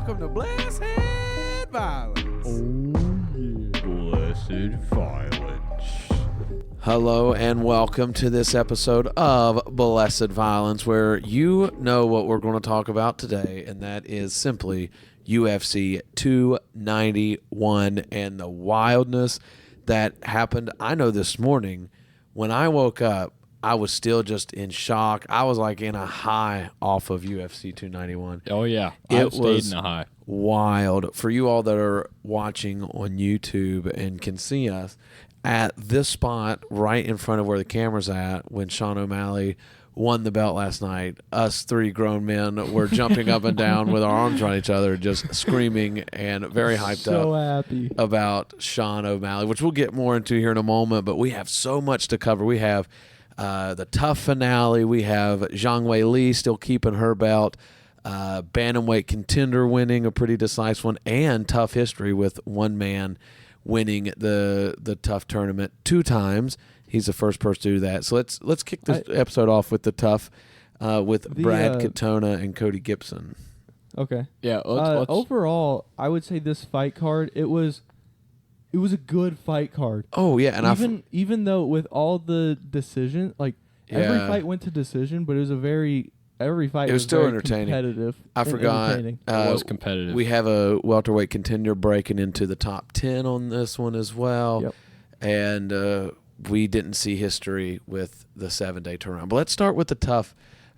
welcome to Blessed Violence. Oh, yeah. Blessed Violence. Hello and welcome to this episode of Blessed Violence, where you know what we're going to talk about today, and that is simply UFC 291 and the wildness that happened. I know this morning when I woke up, I was still just in shock. I was like in a high off of UFC 291. Oh, yeah. It Stayed was in a high. wild. For you all that are watching on YouTube and can see us, at this spot right in front of where the camera's at, when Sean O'Malley won the belt last night, us three grown men were jumping up and down with our arms around each other, just screaming and very hyped so up happy about Sean O'Malley, which we'll get more into here in a moment. But we have so much to cover. We have the tough finale. We have Zhang Wei Li still keeping her belt. Bantamweight contender winning a pretty decisive one, and tough history with one man winning the tough tournament 2 times. He's the first person to do that. So let's kick this episode off with the tough with Brad Katona and Cody Gibson. Okay. Yeah. Let's overall, I would say this fight card, it was a good fight card. Oh yeah, and even though with all the decision, like every Yeah. fight went to decision, but it was every fight It was still very entertaining. competitive. I and forgot. entertaining. It was competitive. We have a welterweight contender breaking into the top 10 on this one as well. Yep. And we didn't see history with the 7-day turnaround. But let's start with the tough,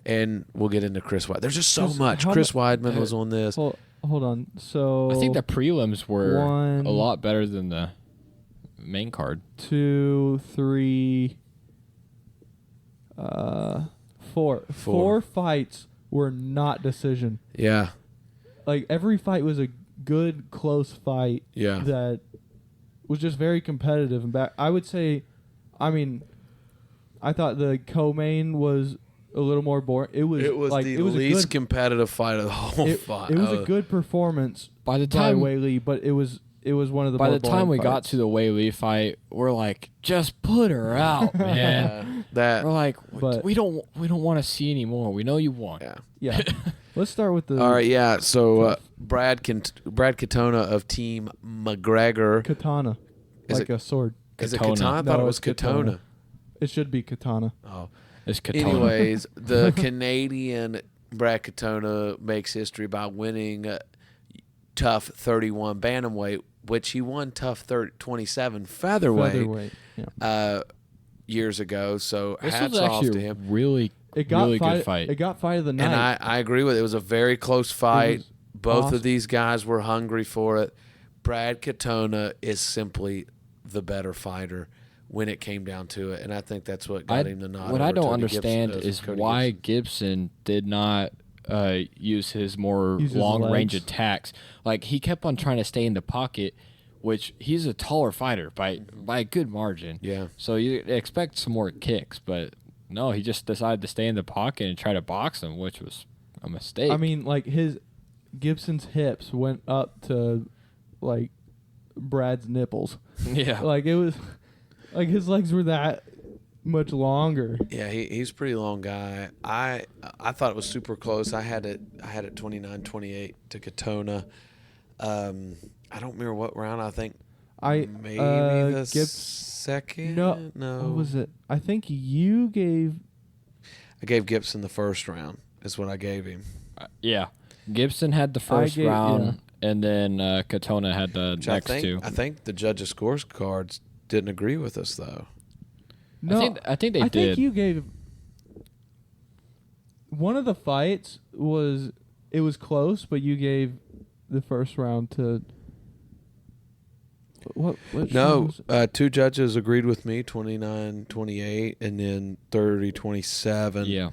and we'll get into Chris Weidman. There's just so much. Chris Weidman was on this. Hold on. So I think the prelims were one, a lot better than the main card. 2, 3, 4. 4 fights were not decision. Yeah. Like every fight was a good close fight. Yeah. That was just very competitive and back. I would say, I mean, I thought the co-main was a little more boring. It was like the it was least a good, competitive fight of the whole fight. It was a good performance By the by time Wei Li, but it was one of the by more the time boring we got fights. to the Wei Li fight, we're like, just put her out, man. That. We're like, But- we don't want to see anymore. We know you won. Yeah. Yeah. Let's start with the All right. Yeah. So Brad Katona of Team McGregor. katana. Is Like it- a sword. Is it Katona. Katana? I thought No, it was it's katana. Katona. It should be katana. Oh. It's Katona. Anyways, the Canadian Brad Katona makes history by winning tough 31 bantamweight, which he won tough 27 featherweight, Yeah. years ago. So This hats was off actually to a him. really good fight. It got fight of the night. And I agree with it. It was a very close fight. was Both awesome. of these guys were hungry for it. Brad Katona is simply the better fighter when it came down to it, and I think that's what got him the nod. What over I don't Cody understand Gibson, is Cody why Gibson. Gibson did not use his more Use his long-range legs. attacks. Like, he kept on trying to stay in the pocket, which he's a taller fighter by a good margin. Yeah. So you expect some more kicks, but no, he just decided to stay in the pocket and try to box him, which was a mistake. I mean, like Gibson's hips went up to like Brad's nipples. yeah. Like it was like his legs were that much longer. Yeah, he's a pretty long guy. I thought it was super close. I had it 29-28 to Katona. I don't remember what round. I think maybe the second. No. What was it? I think you gave. I gave Gibson the first round. Is what I gave him. Yeah. Gibson had the first gave- round, and then Katona had the Which next two. I think the judges' scorecards didn't agree with us though. No, I think they I did. think you gave. One of the fights was close, but you gave the first round to. What No, was- 2 judges agreed with me, 29-28, and then 30-27. Yeah.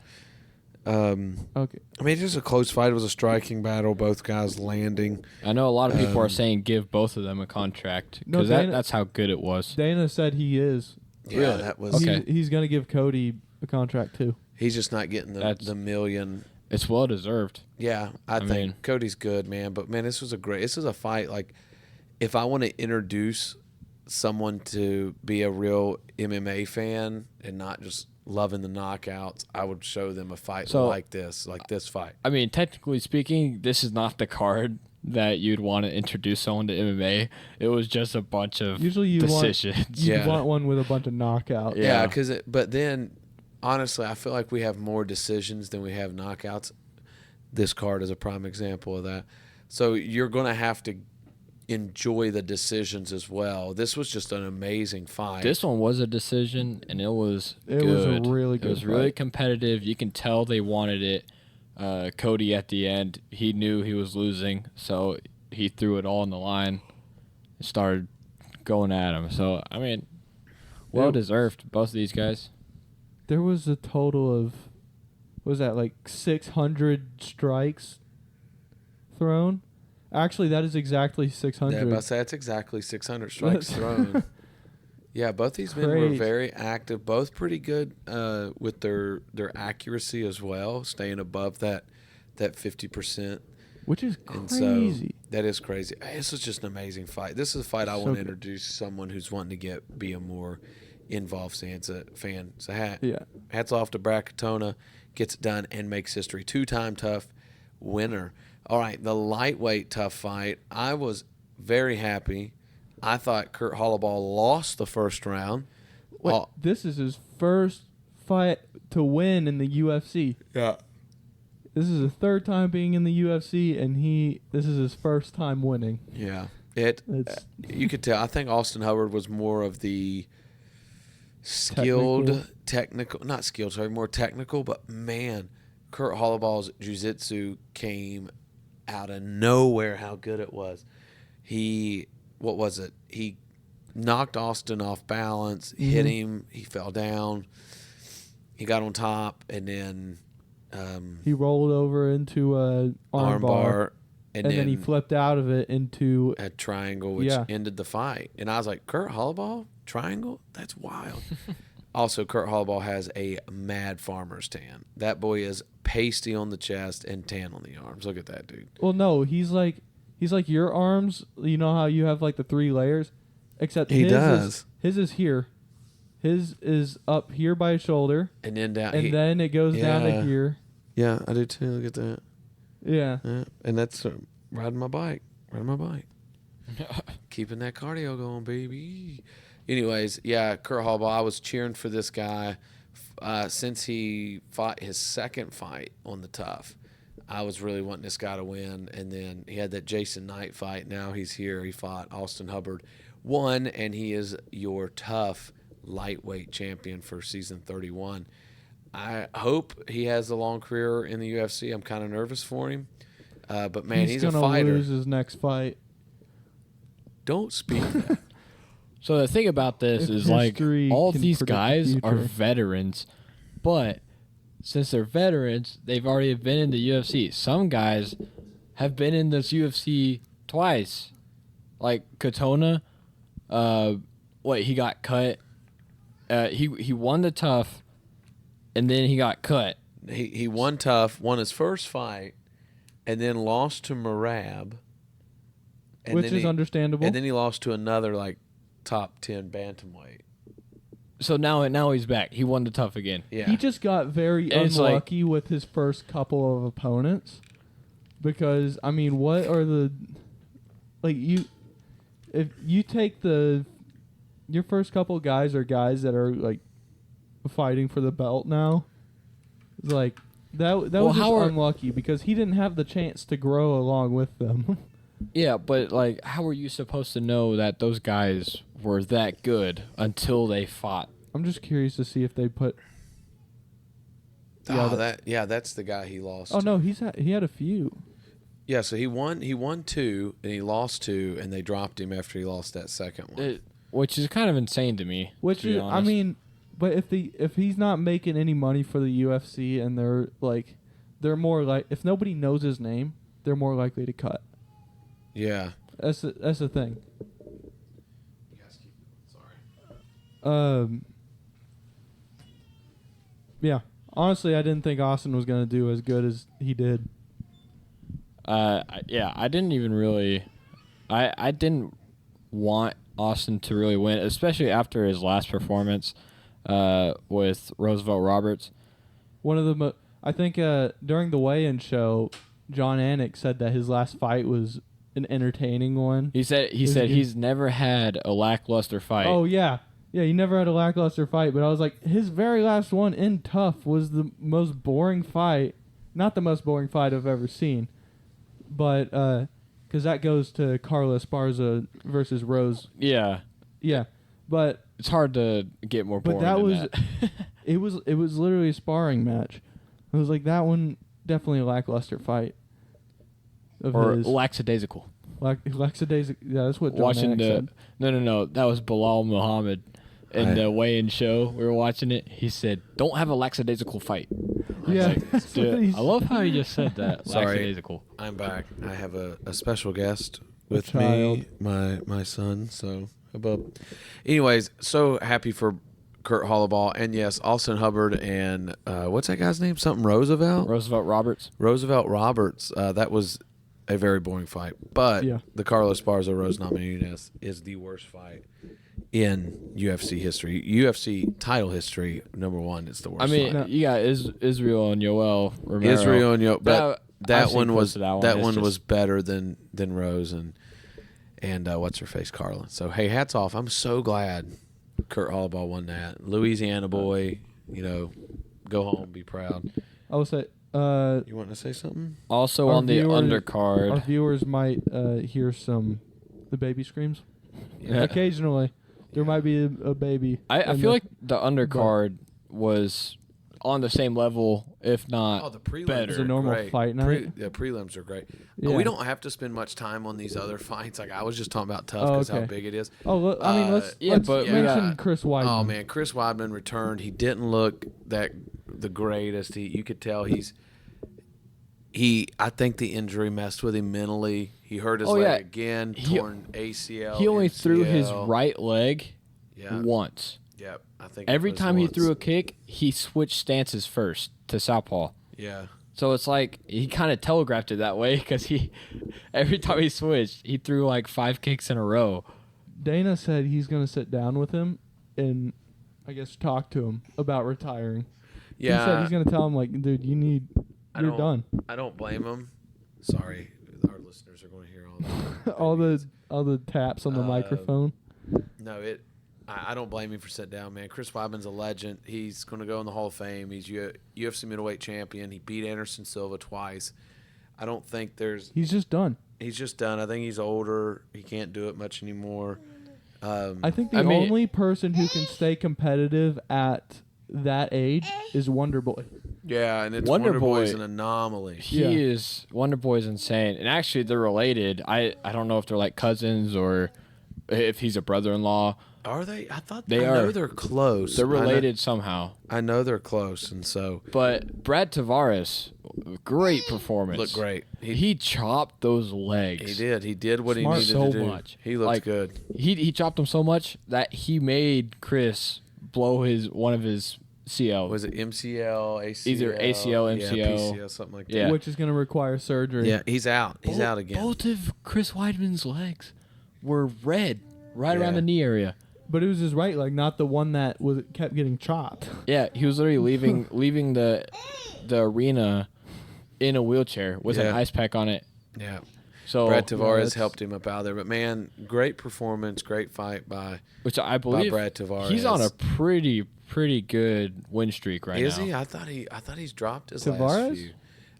Okay. I mean, it was a close fight. It was a striking battle. Both guys landing. I know a lot of people are Um, saying give both of them a contract No, because Dana- that's how good it was. Dana said he is. Yeah, Really? that was. Okay. He's gonna give Cody a contract too. He's just not getting That's- the million. It's well deserved. Yeah, I think mean- Cody's good, man. But man, this is a fight. Like, if I want to introduce someone to be a real MMA fan and not just loving the knockouts, I would show them a fight So- like this fight. I mean, technically speaking, this is not the card that you'd want to introduce someone to MMA. It was just a bunch of usually decisions. You want one with a bunch of knockouts. Yeah, but then honestly, I feel like we have more decisions than we have knockouts. This card is a prime example of that. So you're going to have to enjoy the decisions as well. This was just an amazing fight. This one was a decision, and it was It good. was a really good It was really fight. competitive. You can tell they wanted it. Cody at the end, he knew he was losing, so he threw it all on the line and started going at him. So, I mean, well-deserved, both of these guys. There was a total of, what was that, like 600 strikes thrown? Actually, that is exactly 600. Yeah, but that's exactly 600 strikes thrown. Yeah, both these men were Great. very active, both pretty good with their accuracy as well, staying above that 50%. Which is And crazy. so that is crazy. This is just an amazing fight. This is a fight I So want to good. introduce someone who's wanting to be a more involved fan. So hats off to Bracatona, gets it done and makes history. 2-time tough winner. All right, the lightweight tough fight. I was very happy. I thought Kurt Hollowball lost the first round. Wait, this is his first fight to win in the UFC. Yeah. This is his third time being in the UFC, and this is his first time winning. Yeah. You could tell. I think Austin Hubbard was more of the more technical, but man, Kurt Hollowball's jiu-jitsu came out of nowhere how good it was. He knocked Austin off balance, hit him, he fell down, he got on top, and then he rolled over into a armbar, and then he flipped out of it into a triangle, which ended the fight. And I was like, Kurt Hollowball? Triangle? That's wild. Also, Kurt Hollowball has a mad farmer's tan. That boy is pasty on the chest and tan on the arms. Look at that dude. Well, no, he's like your arms. You know how you have like the 3 layers, except He does. His is here. His is up here by his shoulder, And then down. and then it goes down to here. Yeah, I do too. Look at that. Yeah. And that's riding my bike. Keeping that cardio going, baby. Anyways, yeah, Kurt Hollowball, I was cheering for this guy since he fought his second fight on the tough. I was really wanting this guy to win, and then he had that Jason Knight fight. Now he's here. He fought Austin Hubbard, won, and he is your tough lightweight champion for season 31. I hope he has a long career in the UFC. I'm kind of nervous for him, but man, he's a gonna fighter. lose his next fight. Don't speak that. So the thing about this If is like history all can these predict the guys are future. veterans, but since they're veterans, they've already been in the UFC. Some guys have been in this UFC twice, like Katona. He got cut. He won the tough, and then he got cut. He won tough, won his first fight, and then lost to Merab. Which is understandable. And then he lost to another like top 10 bantamweight. So now he's back. He won the tough again. Yeah. He just got very And it's like- unlucky with his first couple of opponents. Because, I mean, what are the... Like, if you take your first couple guys are guys that are, like, fighting for the belt now. It's like, that was just unlucky because he didn't have the chance to grow along with them. Yeah, but like, how are you supposed to know that those guys were that good until they fought? I'm just curious to see if they put... That's the guy he lost. Oh, to. no, he had a few. Yeah, so he won 2 and he lost 2 and they dropped him after he lost that second one. Which is kind of insane to me. Which to be is, I honest. mean, but if he's not making any money for the UFC and they're more like, if nobody knows his name, they're more likely to cut. Yeah. That's the thing. You guys keep going. Sorry. Yeah. Honestly, I didn't think Austin was gonna do as good as he did. I didn't even really. I didn't want Austin to really win, especially after his last performance with Roosevelt Roberts. One of the I think during the weigh-in show, John Anik said that his last fight was an entertaining one. He said he's never had a lackluster fight. Oh yeah, he never had a lackluster fight. But I was like, his very last one in Tough was the most boring fight. Not the most boring fight I've ever seen, but because that goes to Carla Esparza versus Rose. Yeah. Yeah, but It's hard to get more boring but that than was that. it was literally a sparring match. It was like that one definitely a lackluster fight. Of Or his. lackadaisical. Lackadaisical. Yeah, that's what John Watching Anik the said. no, that was Bilal Muhammad in Right. the weigh-in show. We were watching it. He said, "Don't have a lackadaisical fight." Yeah, Like, that's what he I love how he just said that. Sorry. Lackadaisical. I'm back. I have a special guest with child. me, my son. So, anyways, so happy for Kurt Hollowball, and yes, Austin Hubbard, and what's that guy's name? Something Roosevelt. Roosevelt Roberts. That was a very boring fight, but Yeah. the Carlos Esparza Rose Namajunas is the worst fight in UFC history, UFC title history. Number one, it's the worst. I mean, fight. you got Israel and Yoel Romero. Israel and but that I've seen one clips was of that one. that It's one just- was better than Rose and what's her face, Carla. So hey, hats off. I'm so glad Kurt Hollowball won that. Louisiana boy, go home, be proud. I will say. You want to say something? Also Our on the viewers- undercard. Our viewers might hear the baby screams. Yeah. Occasionally, there might be a baby. I in feel the- like the undercard was on the same level, if not Oh, the prelims better. It's a normal great. fight night. The prelims are great. Yeah. We don't have to spend much time on these other fights. Like I was just talking about tough Oh, because how okay. big it is. Oh, I mean, let's yeah, but we mention got- Chris Weidman. Oh man, Chris Weidman returned. He didn't look the greatest. You could tell I think the injury messed with him mentally. He hurt his Oh, leg yeah. again, He- torn ACL. He only threw his MCL. right leg Yeah. once. Yep. I think Every it was time he once. threw a kick, he switched stances first to southpaw. Yeah. So it's like he kind of telegraphed it that way because every time he switched, he threw like 5 kicks in a row. Dana said he's going to sit down with him and, I guess, talk to him about retiring. Yeah. He said he's going to tell him, like, dude, you're done. I don't blame him. Sorry, our listeners are going to hear all that. all the taps on the microphone. No, I don't blame him for sitting down, man. Chris Weidman's a legend. He's going to go in the Hall of Fame. He's UFC middleweight champion. He beat Anderson Silva twice. I don't think He's just done. he's just done. I think he's older. He can't do it much anymore. I think the I mean- only person who can stay competitive at that age is Wonder Boy. Yeah, and it's Wonder Wonder Boy's Boy- an anomaly. He Yeah. is Wonder Boy's insane, and actually they're related. I don't know if they're like cousins or if he's a brother-in-law. Are they? I thought They I know are. they're close. They're related somehow. I know they're close, and so But Brad Tavares, great performance. look great. He chopped those legs. He did. He did what Smart. he needed So to do. much. He looked Like, good. He chopped them so much that he made Chris blow one of his CL. Was it MCL, ACL? Either ACL, yeah, MCL. PCL, something like that. Yeah. Which is going to require surgery. Yeah, he's out. He's out again. Both of Chris Weidman's legs were red, right around Yeah. the knee area. But it was his right leg, not the one that kept getting chopped. Yeah, he was literally leaving the arena in a wheelchair with an Yeah. ice pack on it. Yeah. So Brad yeah, Tavares that's- helped him up out there. But, man, great performance, great fight by which I believe Brad Tavares. he's on a pretty good win streak right Is now. he? I thought he's dropped his Tavares? last few.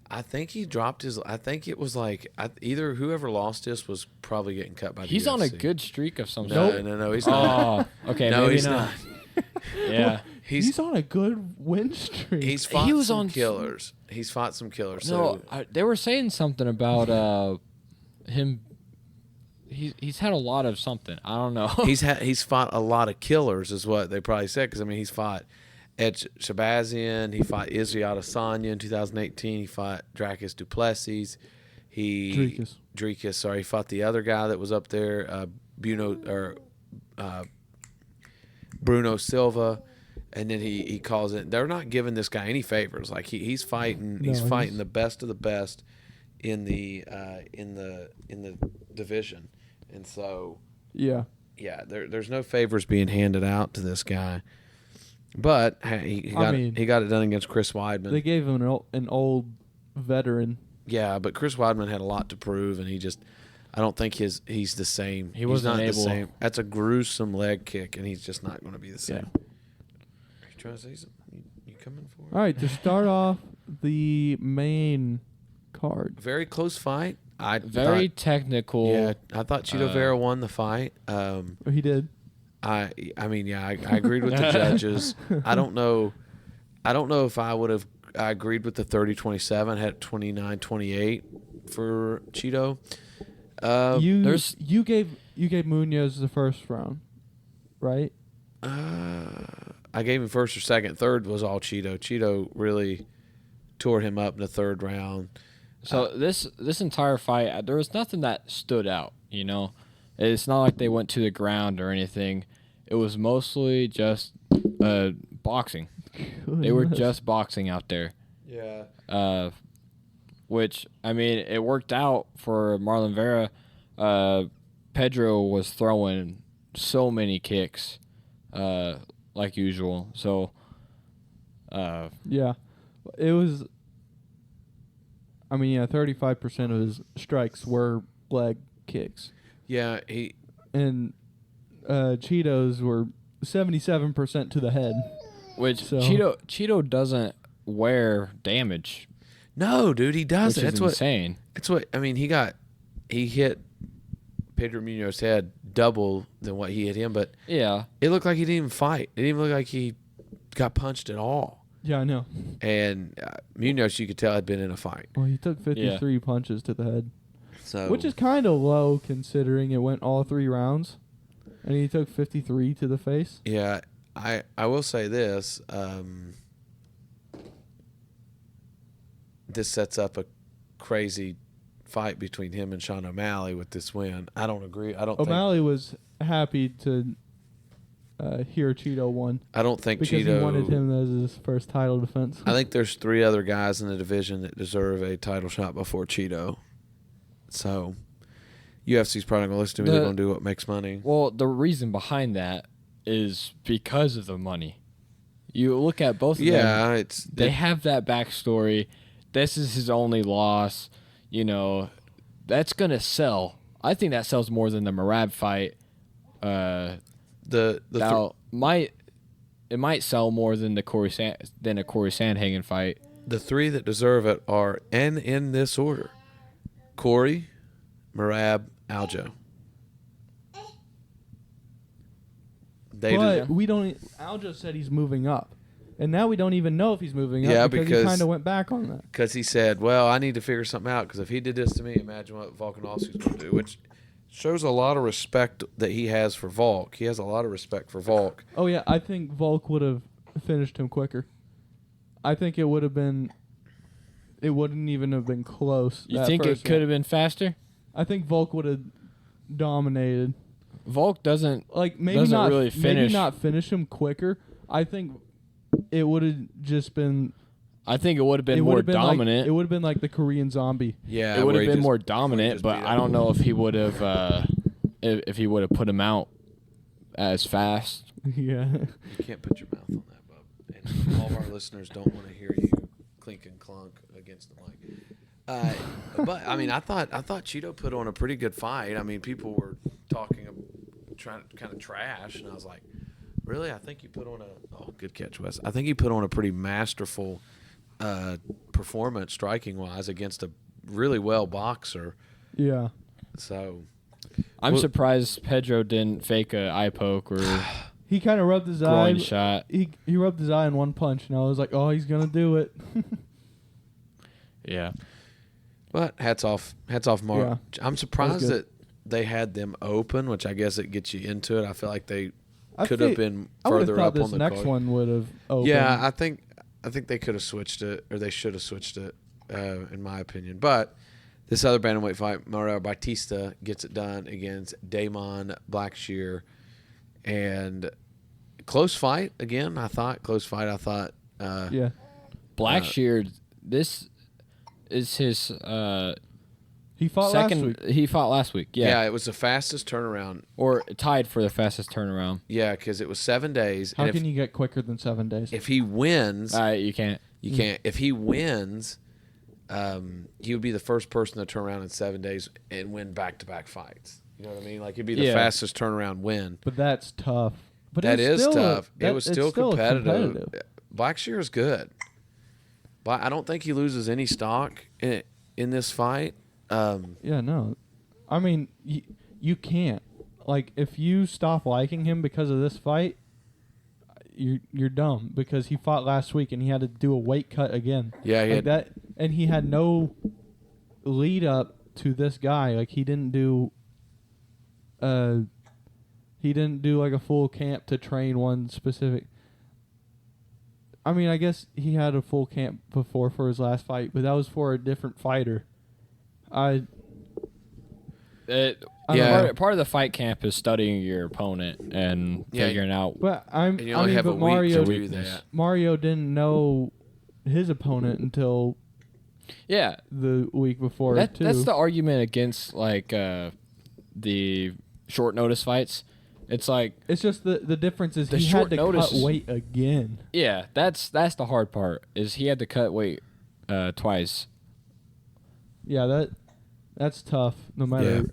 I think he dropped his. I think it was like either whoever lost this was probably getting cut by the He's on a UFC. good streak of some No, sort. no, he's not. Oh, okay, No, maybe he's not. not. Yeah. He's on a good win streak. He's fought He was some on- killers. He's fought some killers. No, So they were saying something about him. He's had a lot of something. I don't know. he's fought a lot of killers, is what they probably said. Because I mean, he's fought Ed Shabazian. He fought Izzy Adesanya in 2018. He fought Dracus Duplessis. Dricus. Sorry, he fought the other guy that was up there, Bruno Silva. And then he calls it. They're not giving this guy any favors. Like he's fighting. No, he's he's- fighting the best of the best in the division. And so yeah. there's no favors being handed out to this guy. But hey, he got it done against Chris Weidman. They gave him an old veteran. Yeah, but Chris Weidman had a lot to prove, and he just I don't think he's the same. He wasn't not able. the same. That's a gruesome leg kick, and he's just not going to be the same. Yeah. Are you trying to say something? You coming for it? All right, to start off the main card. Very close fight. Very technical. Yeah, I thought Cheeto Vera won the fight. He did. I mean, yeah, I agreed with the judges. I don't know if I would have. I agreed with the 30-27, had 29-28 for Cheeto. You gave Munoz the first round, right? I gave him first or second. Third was all Cheeto. Cheeto really tore him up in the third round. So this entire fight, there was nothing that stood out. It's not like they went to the ground or anything. It was mostly just boxing. They were just boxing out there. Yeah. Which, I mean, it worked out for Marlon Vera. Pedro was throwing so many kicks, like usual. So, yeah, it was. I mean, yeah, 35% of his strikes were leg kicks. Yeah, and Cheetos were 77% to the head. Which So- Cheeto doesn't wear damage. no, dude, he doesn't. Which is insane. That's what I mean. He hit Pedro Munoz's head double than what he hit him, but Yeah. it looked like he didn't even fight. It didn't even look like he got punched at all. Yeah, I know. And Munoz, you could tell, had been in a fight. Well, he took 53 punches to the head, So which is kind of low considering it went all 3 rounds, and he took 53 to the face. yeah, I will say this. This sets up a crazy fight between him and Sean O'Malley with this win. I don't agree. O'Malley was happy to hear Cheeto won I don't think because Cheeto he wanted him as his first title defense. I think there's 3 other guys in the division that deserve a title shot before Cheeto. So UFC's probably going to listen to me. They're going to do what makes money. Well, the reason behind that is because of the money. You look at both of them. Yeah, They have that backstory. This is his only loss. That's going to sell. I think that sells more than the Merab fight. the It might sell more than a Corey Sandhagen fight. the 3 that deserve it are in this order: Corey, Merab, Aljo. But we don't. Aljo said he's moving up, and now we don't even know if he's moving up. Yeah, because because he kind of went back on that. Because he said, well, I need to figure something out, because if he did this to me, imagine what Volkanovski's going to do, which shows a lot of respect that he has for Volk. He has a lot of respect for Volk. Oh yeah, I think Volk would have finished him quicker. I think it would have been. It wouldn't even have been close. You think it could have been faster? I think Volk would have dominated. Volk doesn't Maybe doesn't not really maybe finish. not finish him quicker. I think it would have just been. I think it would have been It more would have been dominant. it would have been like the Korean Zombie. Yeah, It would where have he been more just dominant, but beat I don't know if he would have if he would have put him out as fast. Yeah. You can't put your mouth on that, bub. And all of our listeners don't want to hear you clink and clunk against the mic. But I mean, I thought Cheeto put on a pretty good fight. I mean, people were talking, trying to kind of trash, and I was like, really? I think you put on good catch, Wes. I think he put on a pretty masterful performance, striking wise, against a really well boxer. Yeah. So I'm surprised Pedro didn't fake a eye poke or He kind of rubbed his eye. groin shot. He rubbed his eye in one punch, and I was like, oh, he's gonna do it. Yeah. But hats off, Mark. Yeah. I'm surprised good. that they had them open, which I guess it gets you into it. I feel like they I could think- have been I would have further thought up this on the next card. one would have opened. Yeah, I think they could have switched it, or they should have switched it, in my opinion. But this other bantamweight fight, Mario Bautista gets it done against Damon Blackshear, and close fight again. I thought yeah. Blackshear, this is his He fought second. last week. He fought last week. yeah, Yeah. it was the fastest turnaround. Or tied for the fastest turnaround. Yeah, because it was 7 days. How and can you get quicker than 7 days? if he wins, You can't. you can't. If he wins, he would be the first person to turn around in 7 days and win back-to-back fights. You know what I mean? Like, he'd be the fastest turnaround win. But that's tough. But that is still tough. It was it's still competitive. competitive. Blackshear is good. But I don't think he loses any stock in this fight. Yeah, no. I mean, you can't. Like, if you stop liking him because of this fight, you're dumb, because he fought last week and he had to do a weight cut again. Yeah, he had that, and he had no lead up to this guy. Like, he didn't do like a full camp to train one specific. I mean, I guess he had a full camp before for his last fight, but that was for a different fighter. Part of the fight camp is studying your opponent and figuring out. But and you only have a week to do that. Mario didn't know his opponent until the week before. That's the argument against like the short notice fights. It's like it's just the difference is the he short had to notice cut weight again. Yeah, that's the hard part, is he had to cut weight twice. Yeah, that's tough no matter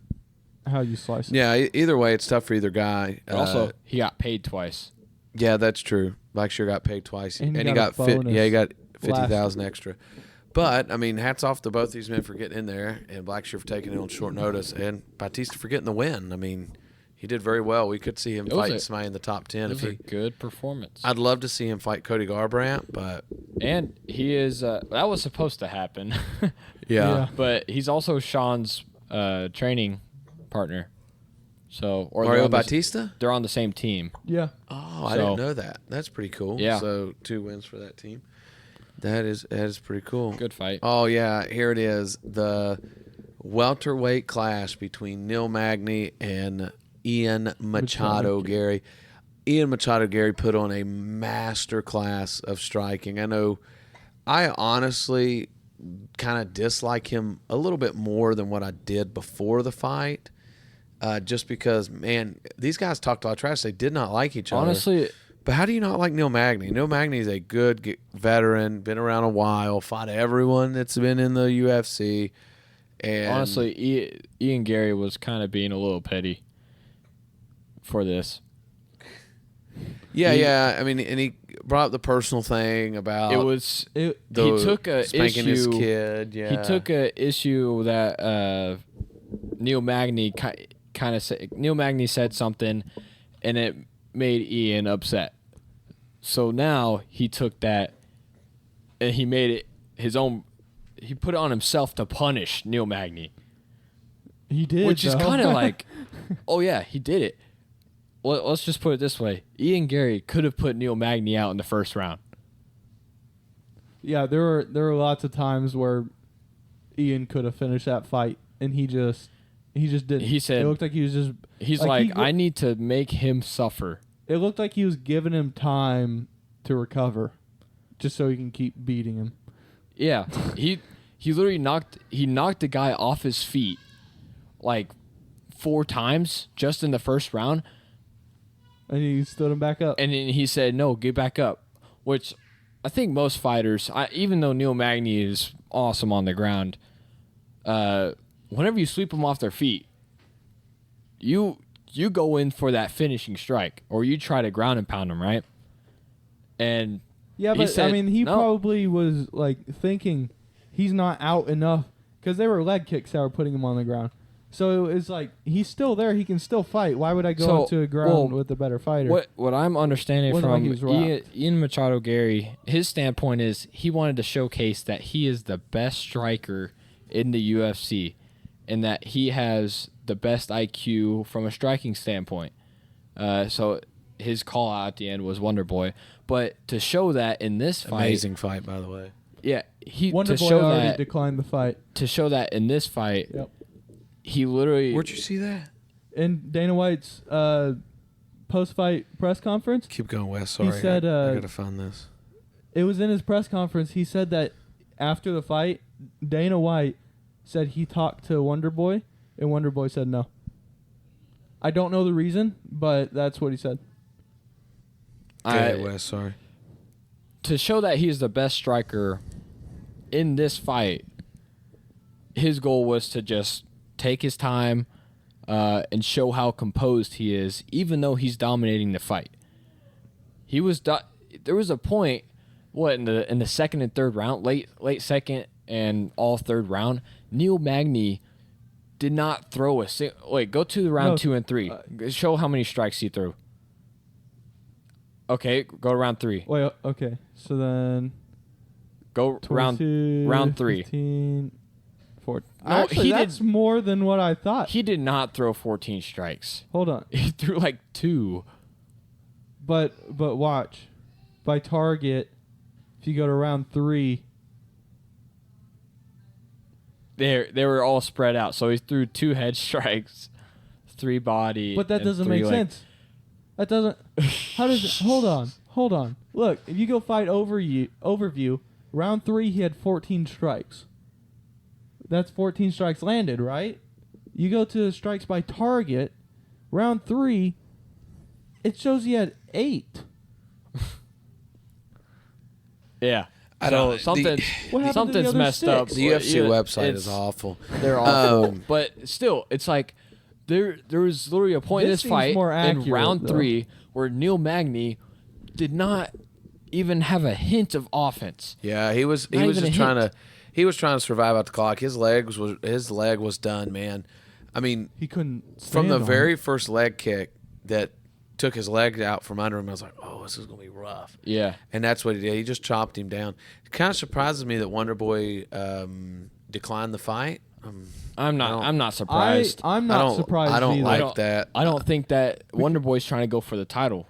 how you slice it. Yeah, either way, it's tough for either guy. But also, he got paid twice. Yeah, that's true. Blackshear got paid twice, and he got he got 50,000 extra. But I mean, hats off to both these men for getting in there, and Blackshear for taking it on short notice, and Batista for getting the win. I mean, he did very well. We could see him fighting somebody in the top 10. It was a good performance. I'd love to see him fight Cody Garbrandt, but and he is that was supposed to happen. yeah, but he's also Sean's training partner. So Mario Batista? They're on the same team. Yeah. Oh, I didn't know that. That's pretty cool. Yeah. So 2 wins for that team. That is pretty cool. Good fight. Oh yeah, here it is. The welterweight clash between Neil Magny and Ian Machado Gary. Ian Machado Gary put on a master class of striking. I honestly kind of dislike him a little bit more than what I did before the fight. Just because, man, these guys talked a lot of trash. They did not like each other. Honestly, but how do you not like Neil Magny? Neil Magny is a good veteran, been around a while, fought everyone that's been in the UFC. And honestly, Ian Gary was kind of being a little petty for this. Yeah. I mean, and he brought up the personal thing about he took a spanking his kid. Yeah, he took a issue that Neil Magny kind of said. Neil Magny said something, and it made Ian upset. So now he took that, and he made it his own. He put it on himself to punish Neil Magny. He did, which is kind of like, oh yeah, he did it. Well, let's just put it this way: Ian Gary could have put Neil Magny out in the first round. Yeah, there were lots of times where Ian could have finished that fight, and he just didn't. He said it looked like he was just. He's like I need to make him suffer. It looked like he was giving him time to recover, just so he can keep beating him. Yeah, he literally knocked the guy off his feet like 4 times just in the first round. And he stood him back up. And then he said, no, get back up. Which I think most fighters, even though Neil Magny is awesome on the ground, whenever you sweep them off their feet, you go in for that finishing strike, or you try to ground and pound them, right? And yeah, but said, I mean, he no. probably was like thinking he's not out enough, because they were leg kicks that were putting him on the ground. So it's like he's still there. He can still fight. Why would I go up to the ground with a better fighter? What I'm understanding from like Ian Machado Gary, his standpoint is he wanted to showcase that he is the best striker in the UFC, and that he has the best IQ from a striking standpoint. So his call out at the end was Wonder Boy. But to show that in this fight, amazing fight, by the way. Yeah, Wonder Boy already declined the fight. To show that in this fight. Yep. He literally... Where'd you see that? In Dana White's post-fight press conference. Keep going, Wes. Sorry, he said, I gotta find this. It was in his press conference. He said that after the fight, Dana White said he talked to Wonder Boy, and Wonder Boy said no. I don't know the reason, but that's what he said. Okay, Wes, sorry. To show that he is the best striker in this fight, his goal was to just take his time and show how composed he is, even though he's dominating the fight. There was a point, in the second and third round, late second and all third round, Neil Magny did not throw go to round 2 and 3. Show how many strikes he threw. Okay, go to round 3. Wait, okay. So then go round 3. 15, 14. No, Actually, that's more than what I thought. He did not throw 14 strikes. Hold on. He threw like 2. But watch. By target, if you go to round 3, they were all spread out. So he threw 2 head strikes, 3 body. but that and doesn't 3 make sense. That doesn't. How does it? Hold on. Look, if you go fight overview, round 3 he had 14 strikes. That's 14 strikes landed, right? You go to strikes by target, round 3, it shows he had 8. Yeah. I don't. Something's the other messed 6? up. The UFC website is awful. They're awful. But still, it's like there was literally a point in This this fight seems more in accurate, round though. 3 where Neil Magny did not even have a hint of offense. Yeah, he was Not just even a trying hint. to. He was trying to survive out the clock. His leg was done, man. I mean, He couldn't from stand the on very it. first leg kick that took his leg out from under him, I was like, oh, this is gonna be rough. Yeah. And that's what he did. He just chopped him down. It kind of surprises me that Wonder Boy declined the fight. I'm not surprised. I'm not surprised I don't either. like that. I don't think that Wonder Boy's trying to go for the title.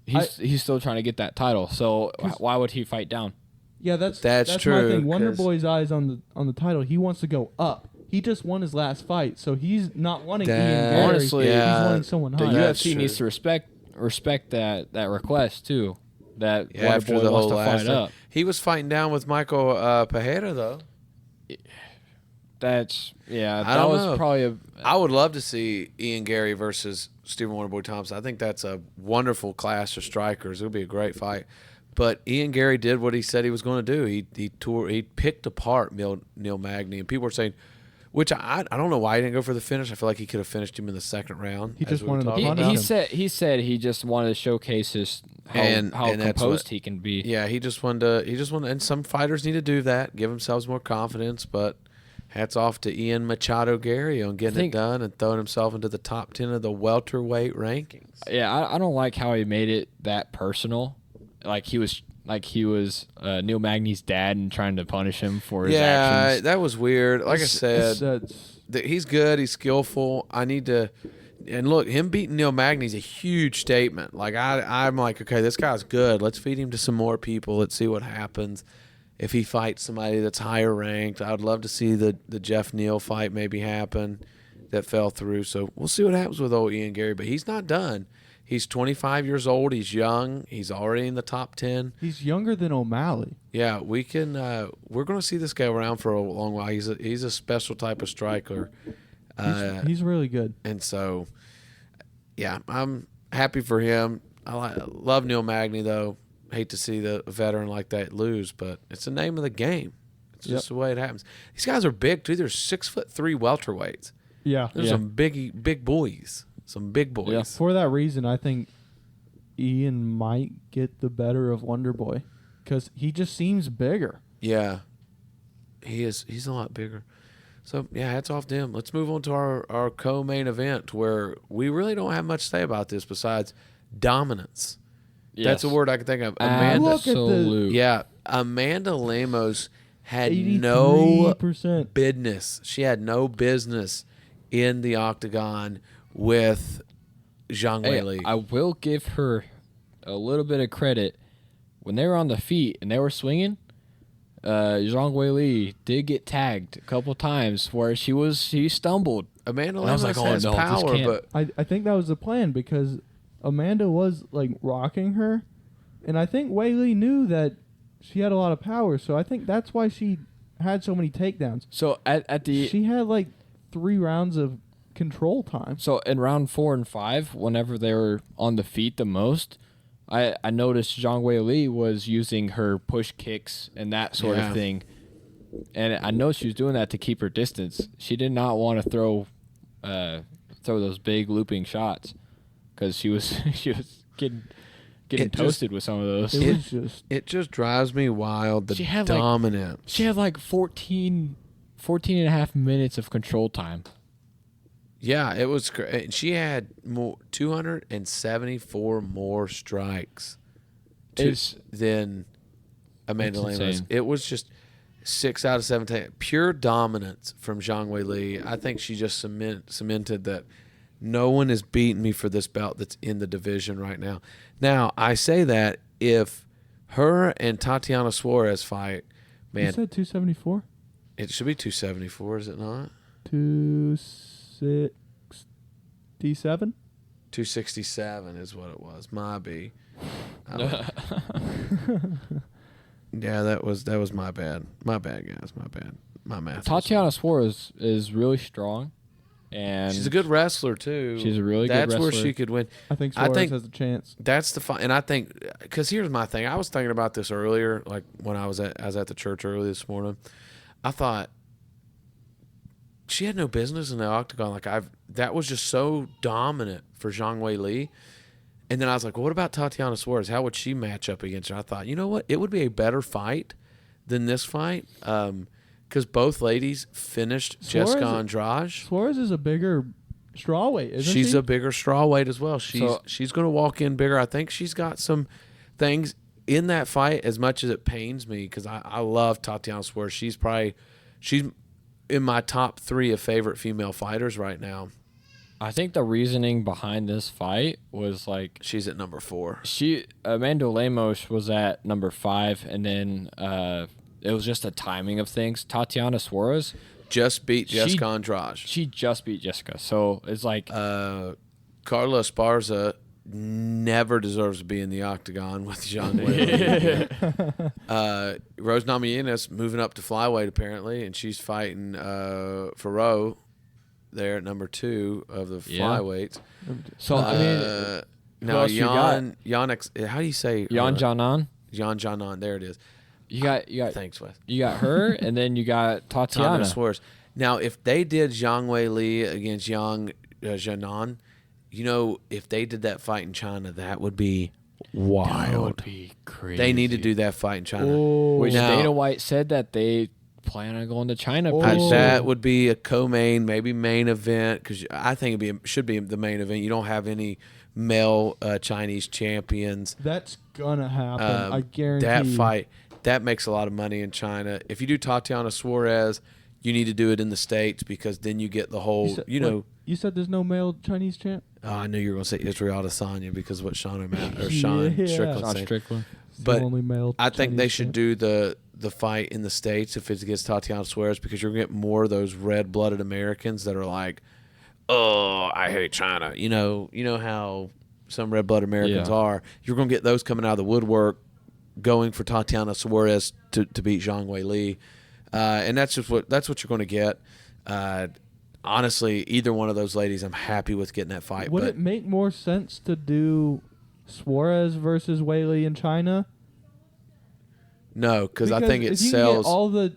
He's still trying to get that title. So why would he fight down? Yeah, that's true, my thing. Wonder 'cause- Boy's eyes on the title. He wants to go up. He just won his last fight, so he's not wanting Ian Gary. Honestly, he's yeah, wanting someone The higher. That's UFC needs true. to respect that request too. That Yeah, Wonder after Boy the wants whole to last fight thing. up. He was fighting down with Michael Pereira though. That don't was know. probably I would love to see Ian Gary versus Stephen Wonderboy Thompson. I think that's a wonderful clash of strikers. It would be a great fight. But Ian Gary did what he said he was going to do. He picked apart Neil Magny, and people were saying, which I don't know why he didn't go for the finish. I feel like he could have finished him in the second round. He as just we were wanted to talking punish about. he said he just wanted to showcase how And that's composed what- he can be. Yeah, he just wanted. And some fighters need to do that, give themselves more confidence. But hats off to Ian Machado Gary on getting it done and throwing himself into the top 10 of the welterweight rankings. Yeah, I don't like how he made it that personal. Like he was Neil Magny's dad and trying to punish him for his actions. That was weird. Like I said, That's he's good. He's skillful. I need to. And look, him beating Neil Magny is a huge statement. Like I'm like, okay, this guy's good. Let's feed him to some more people. Let's see what happens. If he fights somebody that's higher ranked, I'd love to see the Jeff Neal fight maybe happen that fell through. So we'll see what happens with old Ian Gary. But he's not done. He's 25 years old. He's young. He's already in the top 10. he's younger than O'Malley. Yeah, we can. We're going to see this guy around for a long while. He's a special type of striker. He's really good. And so, yeah, I'm happy for him. Love Neil Magny, though. Hate to see the veteran like that lose, but it's the name of the game. It's just the way it happens. These guys are big, too. They're 6'3" welterweights. Yeah. There's some big boys. Some big boys. Yeah. For that reason, I think Ian might get the better of Wonder Boy because he just seems bigger. Yeah. He is. He's a lot bigger. So, yeah, hats off to him. Let's move on to our co-main event where we really don't have much to say about this besides dominance. That's a word I can think of. Amanda, Look at the- Absolute. yeah, Amanda Lemos had no 83%. business. She had no business in the octagon with Zhang Hey, Weili. I will give her a little bit of credit. When they were on the feet and they were swinging, Zhang Weili did get tagged a couple times where she stumbled. Amanda And I was Lemos like, oh, has no, this power, can't- but I think that was the plan because Amanda was like rocking her, and I think Weili knew that she had a lot of power, so I think that's why she had so many takedowns. So at the She had like 3 rounds of control time. So in round 4 and 5, whenever they were on the feet the most, I noticed Zhang Weili was using her push kicks and that sort Yeah. of thing And I know she was doing that to keep her distance. She did not want to throw those big looping shots because she was getting toasted with some of those. It just drives me wild. The dominance. She had like 14 and a half minutes of control time. Yeah, it was great. She had 274 more strikes than Amanda Lemos. It was just 6 out of 17. Pure dominance from Zhang Weili. I think she just cemented that no one is beating me for this belt that's in the division right now. Now, I say that if her and Tatiana Suarez fight, man. You said 274? It should be 274, is it not? 267? 267 is what it was. My B. Yeah, that was my bad. My bad, guys. My bad. My math. Tatiana Suarez is really strong, and she's a good wrestler too. She's a really good wrestler. That's where she could win. I think Suarez has a chance. That's the fun, and I think because here's my thing. I was thinking about this earlier, like when I was at the church early this morning. I thought she had no business in the octagon. That was just so dominant for Zhang Weili. And then I was like, well, what about Tatiana Suarez? How would she match up against her? I thought, you know what? It would be a better fight than this fight because both ladies finished Jessica Andrade. Suarez is a bigger strawweight, isn't she? She's a bigger strawweight as well. She's going to walk in bigger. I think she's got some things in that fight, as much as it pains me, because I love Tatiana Suarez. She's in my top 3 of favorite female fighters right now. I think the reasoning behind this fight was like she's at number 4. Amanda Lemos was at number 5, and then it was just the timing of things. Tatiana Suarez just beat Jessica Andrade. She just beat Jessica, so it's like Carla Esparza never deserves to be in the octagon with Zhang Weili. Rose Namajunas moving up to flyweight apparently, and she's fighting Ferro there at number 2 of the flyweights. So I mean, now Jan, how do you say Jan Janan? Jan Janan, there it is. You got thanks, Wes. You got her, and then you got Tatiana Suarez. Now, if they did Zhang Weili against Yang Janan, you know, if they did that fight in China, that would be wild. That would be crazy. They need to do that fight in China. Which Dana White said that they plan on going to China. That would be a co-main, maybe main event, because I think it should be the main event. You don't have any male Chinese champions. That's gonna happen. I guarantee. That fight, that makes a lot of money in China. If you do Tatiana Suarez, you need to do it in the States, because then you get the whole. You said there's no male Chinese champ. Oh, I knew you were going to say Israel Adesanya because of what Sean Strickland Strickland. But only male I think Chinese they should do the fight in the States if it's against Tatiana Suarez, because you're going to get more of those red-blooded Americans that are like, oh, I hate China. You know how some red-blooded Americans are. You're going to get those coming out of the woodwork going for Tatiana Suarez to beat Zhang Weili. And that's what you're going to get. Honestly, either one of those ladies, I'm happy with getting that fight. Would it make more sense to do Suarez versus Weili in China? No, because I think it sells. But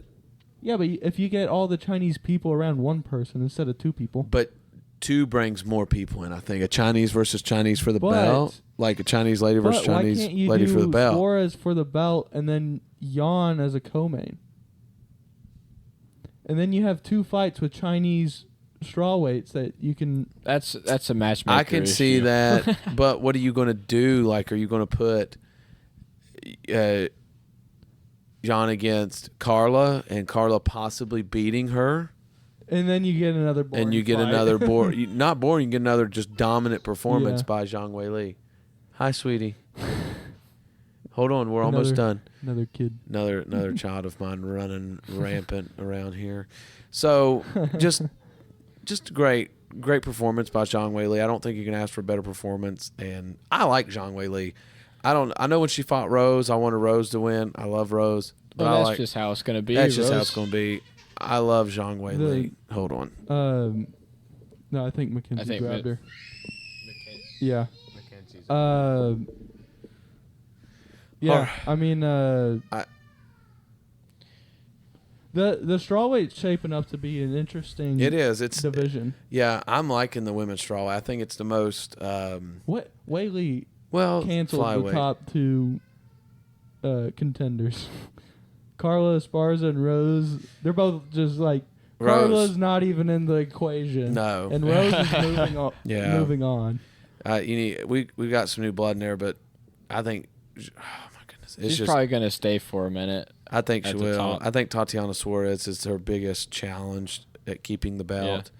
if you get all the Chinese people around one person instead of 2 people. But 2 brings more people in, I think. A Chinese versus Chinese for the belt. Like a Chinese lady versus Chinese lady for the belt. Suarez for the belt and then Yan as a co-main. And then you have 2 fights with Chinese strawweights that you can. That's a matchmaker. I can see that, but what are you going to do? Like, are you going to put John against Carla and Carla possibly beating her? And then you get another boring And you get fight. another not boring, you get another just dominant performance by Zhang Weili. Hi, sweetie. Hold on, we're almost done. Another kid. Another child of mine running rampant around here. So just great performance by Zhang Weili. I don't think you can ask for a better performance. And I like Zhang Weili. I know when she fought Rose, I wanted Rose to win. I love Rose. But that's just how it's going to be. That's just how it's going to be. I love Zhang Weili. Hold on. No, I think Mackenzie grabbed her. Yeah. Mackenzie's yeah, I mean, The strawweight's shaping up to be an interesting. It is. It's division. Yeah, I'm liking the women's strawweight. I think it's the most. What Whaley Well, canceled flyweight. the top two contenders. Carla Esparza and Rose. They're both just like Rose. Carla's not even in the equation. No. And Rose is moving on. Yeah. Moving on. We got some new blood in there, but I think. Oh my goodness, it's She's just. probably gonna stay for a minute. I think she at the will. top. I think Tatiana Suarez is her biggest challenge at keeping the belt.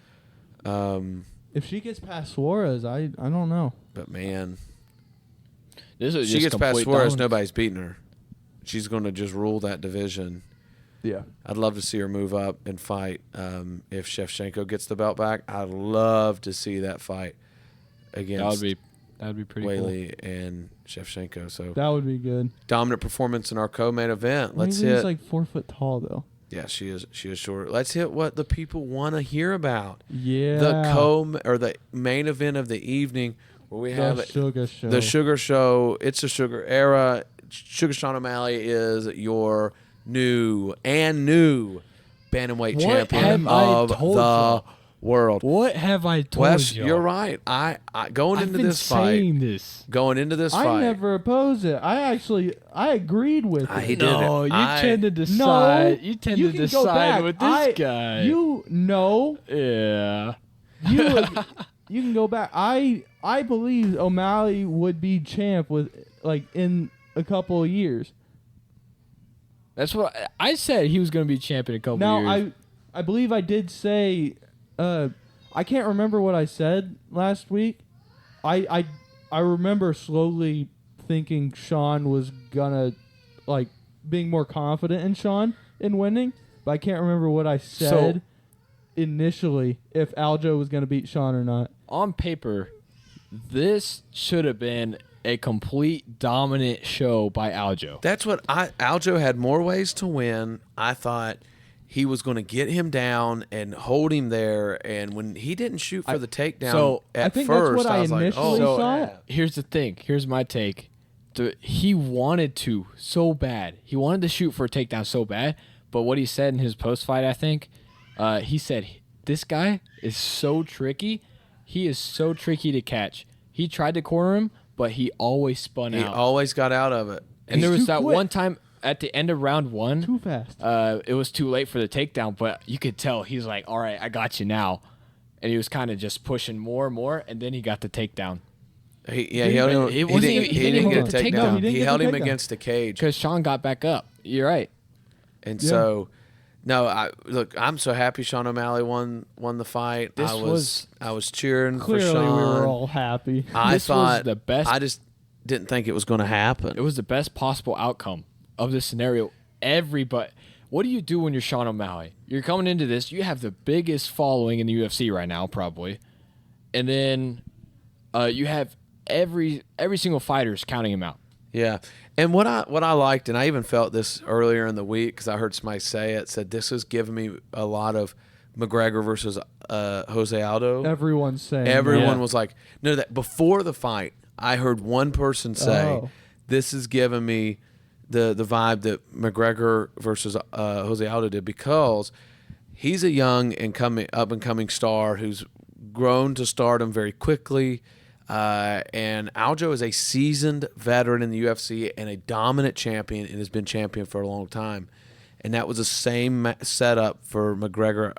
If she gets past Suarez, I don't know. But man, This is she just gets past complete Suarez, dominance. nobody's beating her. She's going to just rule that division. Yeah. I'd love to see her move up and fight. If Shevchenko gets the belt back, I'd love to see that fight against That'd be pretty Whaley and Shevchenko. So That would be good. dominant performance in our co-main event. Let's Whaley's hit. like 4 foot tall though. Yeah, she is short. Let's hit what the people want to hear about. Yeah. The main event of the evening where we have the Suga show. the Sugar Show. It's a Sugar era. Sugar Sean O'Malley is your new bantamweight What champion have I of told the y'all? world. What have I told Wes, you? you're right. I going I've into been this fight. saying this. Going into this I fight. never opposed it. I agreed with He it. did No, it. you I- tend to No, decide. You tend to can go decide back. with this guy. You know, Yeah. you you can go back. I believe O'Malley would be champ in a couple of years. That's what I said. He was going to be champ in a couple Now years. I believe I did say I can't remember what I said last week. I remember slowly thinking Sean was gonna being more confident in Sean in winning, but I can't remember what I said initially if Aljo was gonna beat Sean or not. On paper, this should have been a complete dominant show by Aljo. That's what Aljo had more ways to win. I thought he was going to get him down and hold him there, and when he didn't shoot for the takedown so at I think first, that's what I was like, initially oh, saw. yeah. Here's the thing. Here's my take. He wanted to so bad. He wanted to shoot for a takedown so bad, but what he said in his post-fight, I think, he said, this guy is so tricky. He is so tricky to catch. He tried to corner him, but he always spun He out. always got out of it. And there He's was too that quick. one time at the end of round one, Too fast. it was too late for the takedown, but you could tell he's like, all right, I got you now. And he was kind of just pushing more and more, and then he got the takedown. He held him. It wasn't even- He didn't get a get the takedown. takedown. He didn't He get held the him takedown. against the cage, Because Sean got back up. You're right. and Yeah. so. No, I'm so happy Sean O'Malley won the fight. This I was cheering Clearly, for Sean. we were all happy. I This was thought the best- I just didn't think it was going to happen. It was the best possible outcome of this scenario. What do you do when you're Sean O'Malley? You're coming into this. You have the biggest following in the UFC right now, probably, and then you have every single fighter's counting him out. Yeah, and what I liked, and I even felt this earlier in the week because I heard somebody say it. Said this has given me a lot of McGregor versus Jose Aldo. Everyone's saying Everyone Yeah. was like, no, that before the fight, I heard one person say, Oh. this is giving me the vibe that McGregor versus Jose Aldo did because he's a young and up and coming star who's grown to stardom very quickly. And Aljo is a seasoned veteran in the UFC and a dominant champion and has been champion for a long time. And that was the same setup for McGregor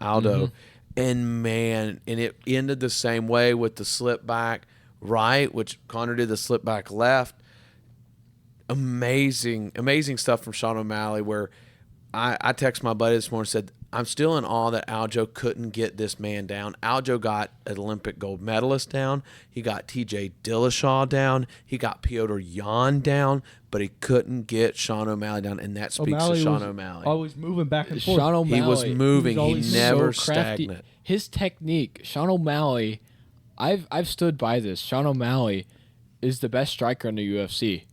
Aldo. And man, and it ended the same way with the slip back right, which Conor did the slip back left. Amazing stuff from Sean O'Malley where I texted my buddy this morning and said, I'm still in awe that Aljo couldn't get this man down. Aljo got an Olympic gold medalist down. He got TJ Dillashaw down. He got Piotr Jan down, but he couldn't get Sean O'Malley down, and that speaks to Sean O'Malley. Always moving back and forth. Sean O'Malley. He was moving. He was He always never so crafty. stagnant. His technique, Sean O'Malley, I've stood by this. Sean O'Malley is the best striker in the UFC.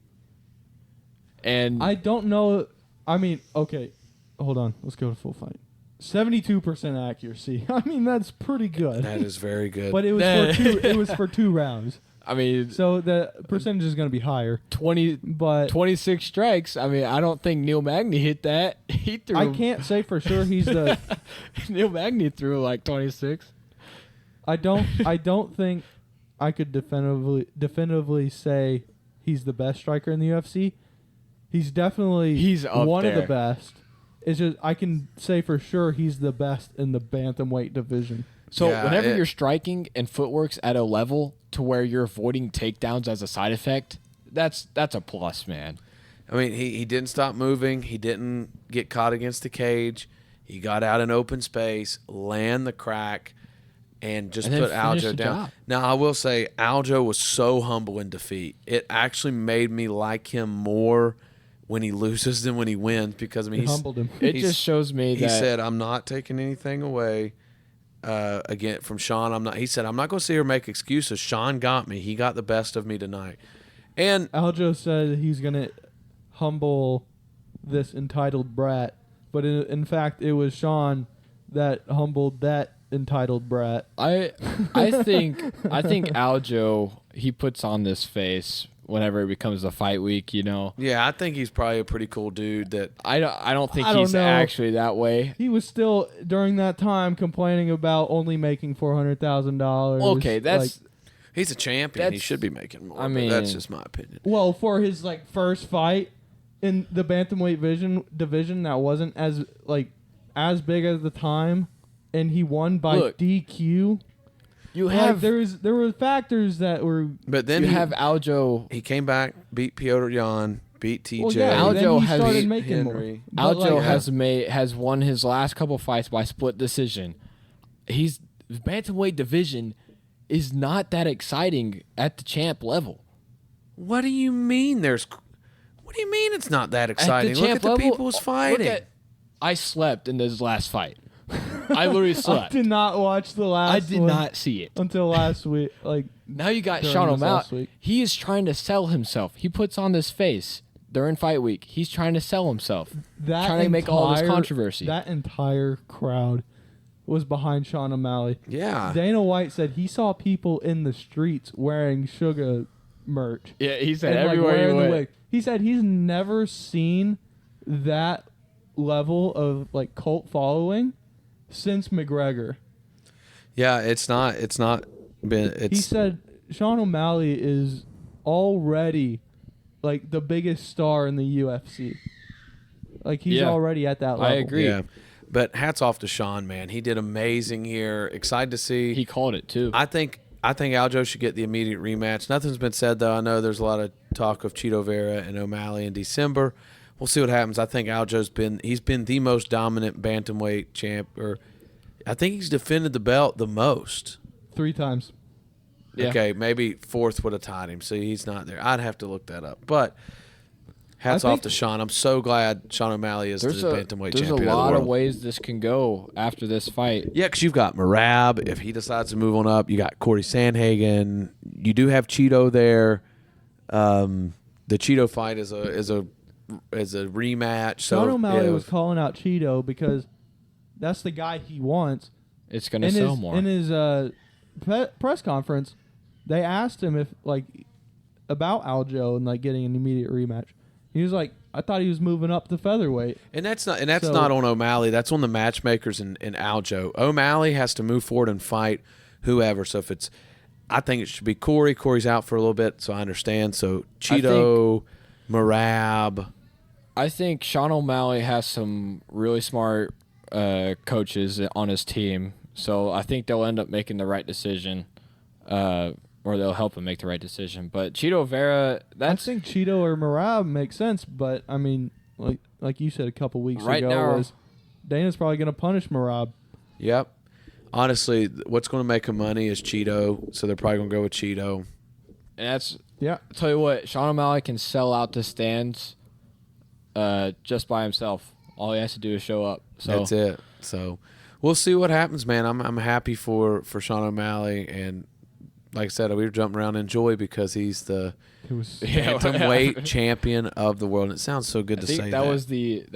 And I don't know. I mean, okay, hold on. Let's go to full fight. 72% accuracy. I mean, that's pretty good. That is very good. But it was for two. It was for 2 rounds. I mean, So the percentage is going to be higher. 26 strikes. I mean, I don't think Neil Magny hit that. He threw. I can't say for sure he's the. Neil Magny threw like 26. I don't think I could definitively say he's the best striker in the UFC. He's definitely up one there. of the best. It's just I can say for sure he's the best in the bantamweight division. So Yeah, whenever you're striking and footwork's at a level to where you're avoiding takedowns as a side effect, that's a plus, man. I mean, he didn't stop moving. He didn't get caught against the cage. He got out in open space, land the crack, and just And then put finish Aljo the down. job. Now, I will say Aljo was so humble in defeat. It actually made me like him more when he loses than when he wins because, I mean, He humbled him. It just shows me he that said, I'm not taking anything away again from Sean. He said, I'm not going to sit here and make excuses. Sean got me. He got the best of me tonight. And Aljo said he's going to humble this entitled brat, but in fact, it was Sean that humbled that entitled brat. I think Aljo, he puts on this face whenever it becomes a fight week, you know. yeah, I think he's probably a pretty cool dude that I don't think I don't he's know. actually that way. He was still during that time complaining about only making $400,000. Okay, that's he's a champion. He That's- should be making more. I I mean- mean, that's just my opinion. well for his like first fight in the bantamweight division that wasn't as big at the time, and he won by Look, DQ. You Like, have there were factors that were But then you he, have Aljo. he came back, beat Piotr Jan, beat TJ. well, yeah. Aljo then he has started beat making Henry. more. But, Aljo has won his last couple fights by split decision. The bantamweight division is not that exciting at the champ level. What do you mean? What do you mean it's not that exciting? At the Look champ at the level, people who's fighting. I slept in this last fight. I literally I slept. did not watch the last. I did one not see it. until last week. Like Now you got during Sean this last O'Malley. week. He is trying to sell himself. He puts on this face during fight week. He's trying to sell himself. that Trying to make all this entire- controversy. That entire crowd was behind Sean O'Malley. yeah. Dana White said he saw people in the streets wearing Suga merch. Yeah, he said and, like, everywhere wearing he the went. wig. He said he's never seen that level of like cult following since McGregor. Yeah, it's not been He it's said Sean O'Malley is already like the biggest star in the UFC. Like he's Yeah. already at that level. I agree. yeah. But hats off to Sean, man. He did amazing here. Excited to see. He called it too. I think Aljo should get the immediate rematch. Nothing's been said though. I know there's a lot of talk of Cheeto Vera and O'Malley in December. We'll see what happens. I think Aljo's been the most dominant bantamweight champ, or I think he's defended the belt the most. 3 times. Yeah. Okay, maybe fourth would have tied him, so he's not there. I'd have to look that up. But hats I off think- to Sean. I'm so glad Sean O'Malley is the bantamweight there's champion a of lot the of world. ways this can go after this fight. Yeah, because you've got Merab. If he decides to move on up, you got Corey Sandhagen. You do have Cheeto there. The Cheeto fight is a rematch. So Sean O'Malley if- was calling out Cheeto because that's the guy he wants. It's gonna sell more. In his press conference, they asked him if about Aljo and getting an immediate rematch. He was like, I thought he was moving up to featherweight. And that's not So- not on O'Malley. That's on the matchmakers and Aljo. O'Malley has to move forward and fight whoever. So if it's, I think it should be Corey. Corey's out for a little bit, so I understand. So Cheeto, Merab. I think Sean O'Malley has some really smart coaches on his team, so I think they'll end up making the right decision, or they'll help him make the right decision. But Cheeto Vera, I think Cheeto or Merab makes sense, but I mean, like you said a couple weeks Right ago, now- was Dana's probably going to punish Merab. Yep. Honestly, what's going to make him money is Cheeto, so they're probably going to go with Cheeto. and that's Yeah, I'll tell you what, Sean O'Malley can sell out the stands just by himself. All he has to do is show up. So That's it. So we'll see what happens, man. I'm happy for Sean O'Malley, and like I said, we were jumping around in joy because he's the it was. Yeah, bantamweight champion of the world. And it sounds so good I to think say that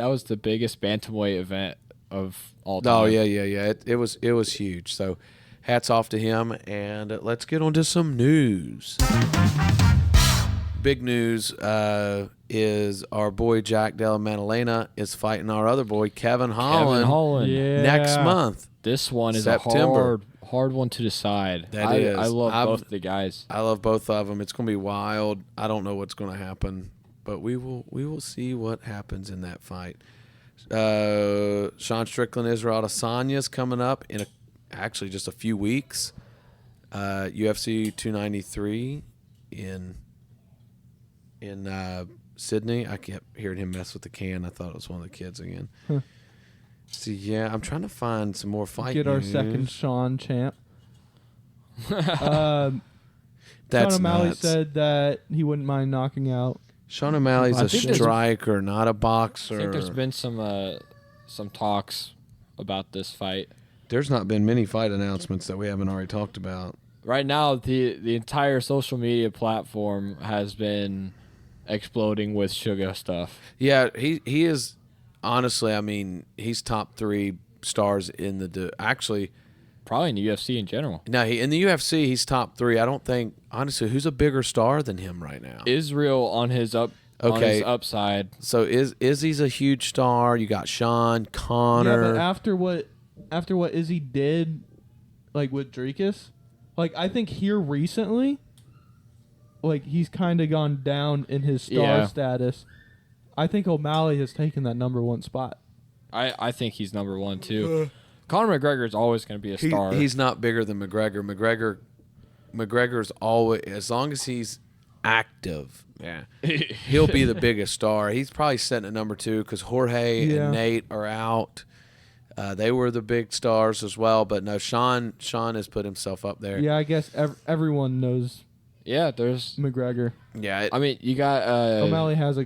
was the biggest bantamweight event of all time. Oh yeah. It was huge. So hats off to him. And let's get on to some news. Big news is our boy Jack Della Maddalena is fighting our other boy Kevin Holland, Yeah. next month. This one is September. a hard one to decide. That is. I love both the guys. I love both of them. It's going to be wild. I don't know what's going to happen, but we will see what happens in that fight. Sean Strickland, Israel Adesanya's coming up in actually just a few weeks. UFC 293 in Sydney. I kept hearing him mess with the can. I thought it was one of the kids again. Huh. So yeah, I'm trying to find some more fight Get our news. second Sean champ. That's Sean O'Malley nuts. said that he wouldn't mind knocking out. Sean O'Malley's I a think there's- striker, not a boxer. I think there's been some talks about this fight. There's not been many fight announcements that we haven't already talked about. Right now, the entire social media platform has been exploding with Suga stuff. Yeah, he is honestly. I mean, he's top 3 stars in the actually. Probably in the UFC in general. No, in the UFC he's top 3. I don't think honestly who's a bigger star than him right now. Israel on his upside. So Izzy's a huge star. You got Sean, Yeah, Connor. but after what Izzy did, like with Dricus, like I think here recently, like he's kind of gone down in his star status. I think O'Malley has taken that number 1 spot. I think he's number 1 too. Conor McGregor is always going to be a star. He's not bigger than McGregor. McGregor's always, as long as he's active, yeah, he'll be the biggest star. He's probably sitting at number 2 because Jorge and Nate are out. They were the big stars as well, but no, Sean has put himself up there. Yeah, I guess everyone knows Yeah, there's. McGregor. Yeah, I mean, you got O'Malley has a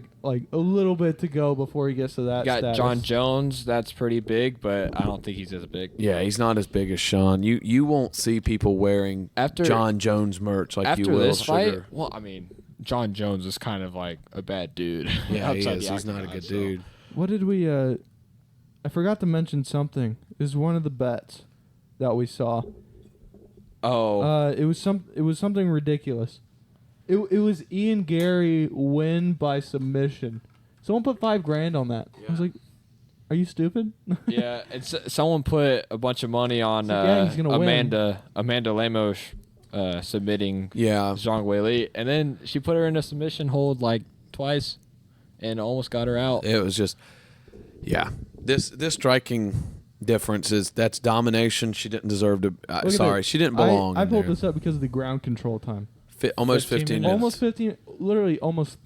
little bit to go before he gets to that. you got status. John Jones. That's pretty big, but I don't think he's as big. yeah, he's not as big as Sean. You won't see people wearing After- John Jones merch like you After will this fight, Sugar. well, I mean, John Jones is kind of like a bad dude. Yeah, he outside is. the He's not a octagon, good so- dude. What did we? I forgot to mention something. It was one of the bets that we saw. Oh, It was something ridiculous. It was Ian Gary win by submission. Someone put $5,000 on that. I was like, "Are you stupid?" yeah. It's someone put a bunch of money on It's like, yeah, he's gonna Amanda Lemos submitting Yeah, Zhang Weili, and then she put her in a submission hold like twice, and almost got her out. it was just, yeah. This striking difference is that's domination. She didn't deserve to. Look at Sorry, that. she didn't belong. I in pulled there. this up because of the ground control time. Almost 15 15 minutes. minutes. Almost 15. Literally almost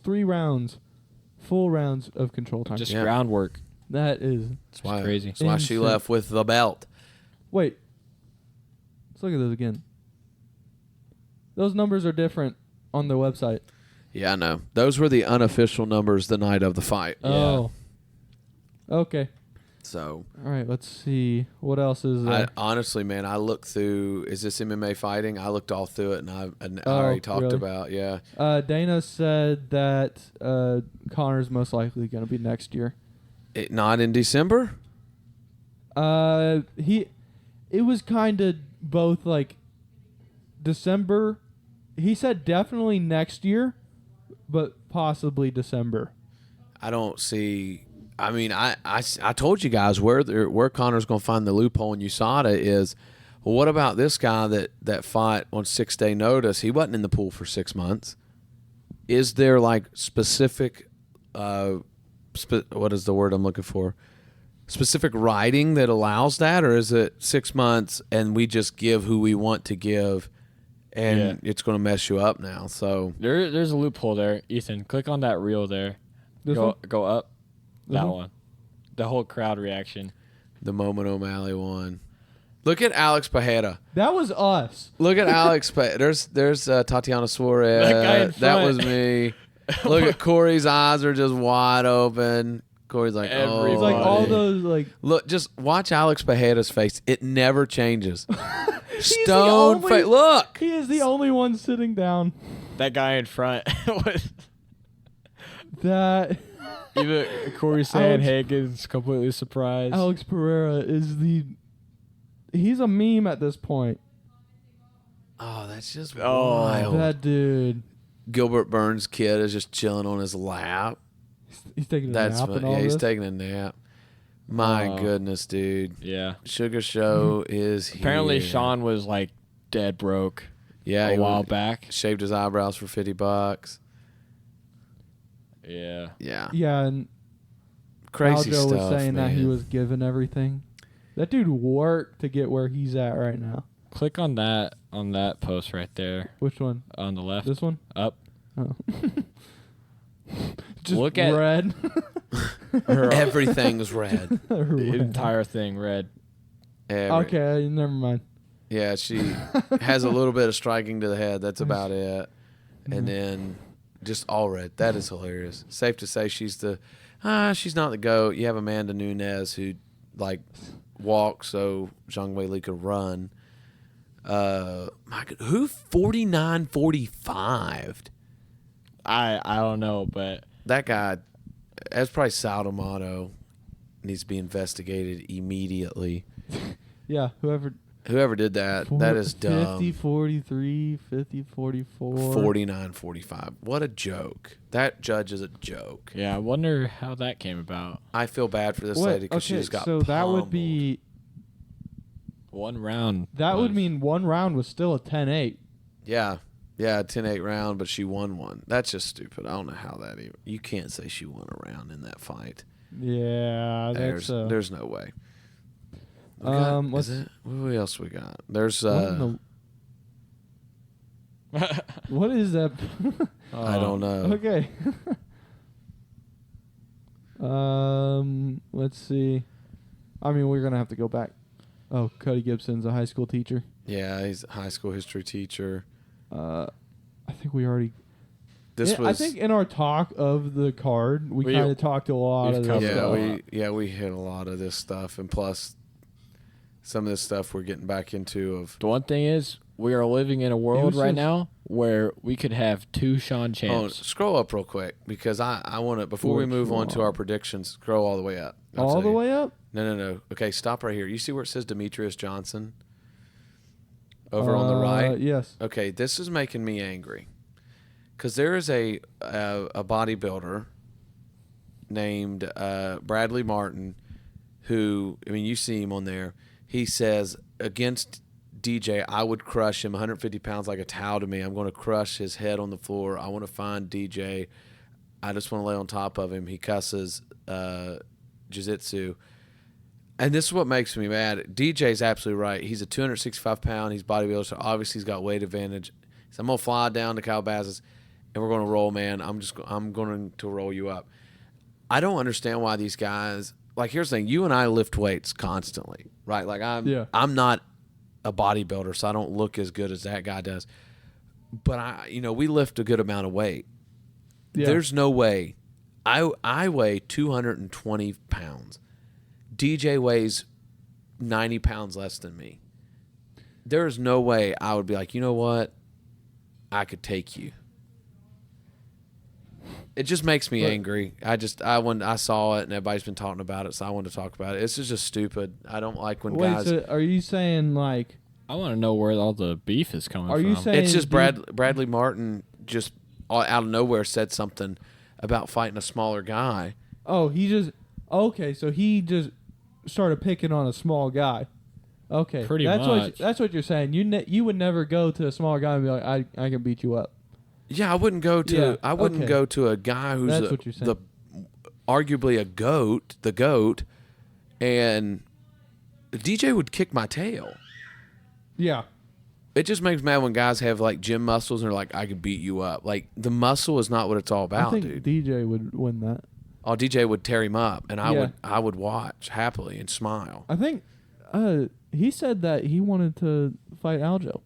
3 rounds, full rounds of control time. Just Yeah. groundwork. That is. That's why, crazy. That's why she Insane. left with the belt. Wait. Let's look at those again. Those numbers are different on the website. Yeah, I know. Those were the unofficial numbers the night of the fight. Oh. Okay. So, All right. Let's see. What else is there? honestly, man, I looked through. Is this MMA fighting? I looked all through it, and I Oh, already talked really? about. Yeah, Dana said that Connor's most likely going to be next year. not in December. It was kind of both like December. He said definitely next year, but possibly December. I don't see. I mean, I told you guys where Connor's going to find the loophole in USADA is. Well, what about this guy that fought on 6-day notice? He wasn't in the pool for 6 months. Is there like specific, what is the word I'm looking for? Specific writing that allows that, or is it 6 months and we just give who we want to give, and it's going to mess you up now? So There's a loophole there. Ethan, click on that reel there. This one? Go up. That one? one. The whole crowd reaction. the moment O'Malley won. Look at Alex Pajeda. That was us. Look at Alex. There's Tatiana Suarez. That guy in That was front. me. Look at Corey's eyes are just wide open. Corey's like, It's oh. like all Buddy. those like Look, just watch Alex Pajeda's face. It never changes. the Stone only- face. Look. he is the only one sitting down. That guy in front was That even Corey Sandhagen's completely surprised. Alex Pereira is he's a meme at this point. Oh, that's just Oh, wild. That dude. Gilbert Burns' kid is just chilling on his lap. He's taking a That's nap fun. and all Yeah, he's this. taking a nap. My Oh. goodness, dude. Yeah. Sugar Show is here. Apparently, Sean was like dead broke yeah, a he while back. shaved his eyebrows for $50. Yeah. Yeah, Yeah, and crazy Aljo stuff. was saying man. that he was given everything. That dude worked to get where he's at right now. Click on that post right there Which one? on the left. This one? Up. Oh. Just Look at- red. Everything's red. The Red. entire thing red. Okay, never mind. Yeah, she has a little bit of striking to the head. That's about it. Mm-hmm. And then just all red. That is hilarious. Safe to say she's not the GOAT. You have Amanda Nunes who like walks so Zhang Weili could run. My God, who 49-45'd? I don't know, but That guy, that's probably Sal D'Amato, needs to be investigated immediately. Yeah, Whoever did that, that is dumb. 50, 43, 50, 44. 49-45. What a joke. That judge is a joke. yeah, I wonder how that came about. I feel bad for this What? lady because she Okay, just got so that would pummeled. be... One round. That would was- mean one round was still a 10-8. Yeah. Yeah, 10-8 round, but she won one. That's just stupid. I don't know how that even... You can't say she won a round in that fight. Yeah, There's that's... there's no way. We let's- is it? What else we got? There's... what in the- what is that? I don't know. Okay. Let's see. I mean, we're gonna have to go back. Oh, Cody Gibson's a high school teacher. Yeah, he's a high school history teacher. I think we already. This Yeah, was... I think in our talk of the card, we We- kind of talked a lot we've of this covered stuff. we hit a lot of this stuff, and plus some of this stuff we're getting back into of... The one thing is, we are living in a world was right just- now where we could have two Sean Oh, champs. scroll up real quick because I want to, before we Which move on to one? our predictions, scroll all the way up. I'll All tell the you. way up. No. Okay, stop right here. You see where it says Demetrius Johnson? Over on the right? Yes. Okay, this is making me angry. Because there is a bodybuilder named Bradley Martin who, I mean, you see him on there. He says, against DJ, I would crush him 150 pounds like a towel to me. I'm going to crush his head on the floor. I want to find DJ. I just want to lay on top of him. He cusses jiu-jitsu. And this is what makes me mad. DJ's absolutely right. He's a 265-pound. He's bodybuilder, so obviously he's got weight advantage. So I'm going to fly down to Calabasas, and we're going to roll, man. I'm going to roll you up. I don't understand why these guys – like, here's the thing. You and I lift weights constantly, right? Like, I'm not a bodybuilder, so I don't look as good as that guy does. But, we lift a good amount of weight. Yeah. There's no way. I weigh 220 pounds. DJ weighs 90 pounds less than me. There's no way I would be like, you know what? I could take you. It just makes me angry. I saw it and everybody's been talking about it, so I wanted to talk about it. This is just stupid. I don't like when Wait, guys. so are you saying like? I want to know where all the beef is coming Are from. you saying It's just Bradley Martin just out of nowhere said something about fighting a smaller guy. Oh, so he just started picking on a small guy. Okay, Pretty that's much. That's what you're saying. You would never go to a small guy and be like, I can beat you up. Yeah, I wouldn't go to. Yeah, I wouldn't okay. go to a guy who's That's what you're saying. arguably the goat, and DJ would kick my tail. Yeah. It just makes me mad when guys have like gym muscles and they're like, I could beat you up. Like the muscle is not what it's all about, I think dude. DJ would win that. Oh, DJ would tear him up, and Yeah. I would watch happily and smile. I think he said that he wanted to fight Aljo.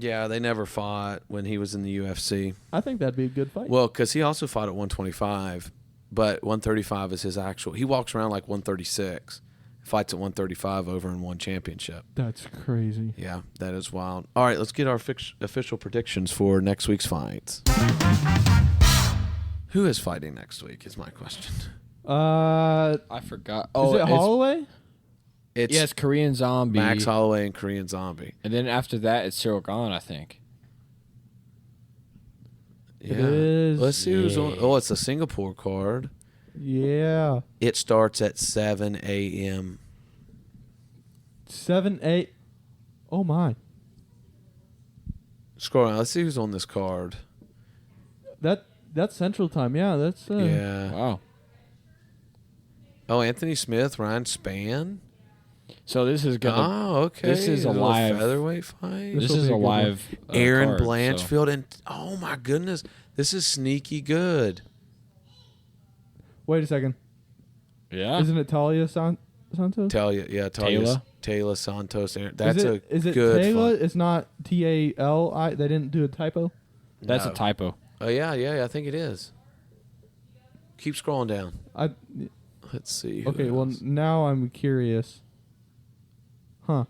Yeah, they never fought when he was in the UFC. I think that'd be a good fight. Well, because he also fought at 125, but 135 is his actual. He walks around like 136, fights at 135 over and won championship. That's crazy. Yeah, that is wild. All right, let's get our official predictions for next week's fights. Who is fighting next week is my question. I forgot. Is it Holloway? It's Korean Zombie. Max Holloway and Korean Zombie. And then after that, it's Cyril Gahn, I think. Yeah. It is. Let's see who's on. Oh, it's a Singapore card. Yeah. It starts at 7 a.m. 7, 8. Oh my. Scroll down. Let's see who's on this card. That's Central Time. Yeah, that's. Yeah. Wow. Oh, Anthony Smith, Ryan Spann. So this is gonna. Oh, okay. This is a little live featherweight fight. This This'll is be a a good one. live. Aaron card, so- Blanchfield and oh my goodness, this is sneaky good. Wait a second. Yeah. Isn't it Talia Santos? Taylor Santos. Aaron. That's is it good Taylor? fight. It's not Tali. They didn't do a typo. That's No. a typo. Oh yeah, I think it is. Keep scrolling down. I. Let's see. who Okay. Well, else. now I'm curious. Huh.